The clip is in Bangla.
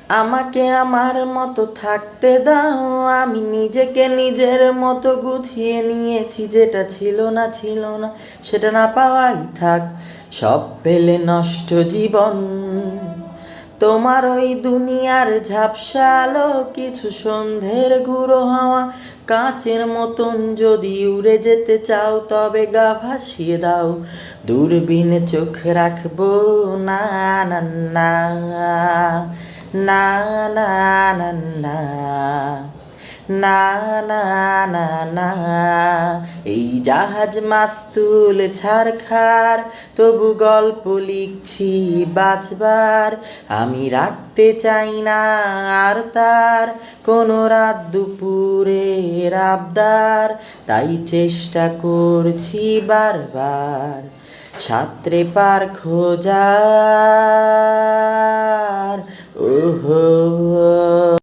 আমাকে আমার মতো থাকতে দাও, আমি নিজেকে নিজের মতো গুছিয়ে নিয়েছি। যেটা ছিল না সেটা না পাওয়াই থাক, সব পেলে নষ্ট জীবন। তোমার ওই দুনিয়ার ঝাপসা আলো, কিছু সন্ধ্যের গুঁড়ো হাওয়া, কাঁচের মতন যদি উড়ে যেতে চাও তবে গা ভাসিয়ে দাও। দূরবীনে চোখ রাখবো না, না না না না না না না না না না। এই জাহাজ মাস্তুল ছারখার, তবু গল্প লিখছি বাঁচবার। আমি রাখতে চাই না আর তার কোনো রাত দুপুরের আবদার, তাই চেষ্টা করছি বারবার সাঁতরে পার খোঁজার। ওহো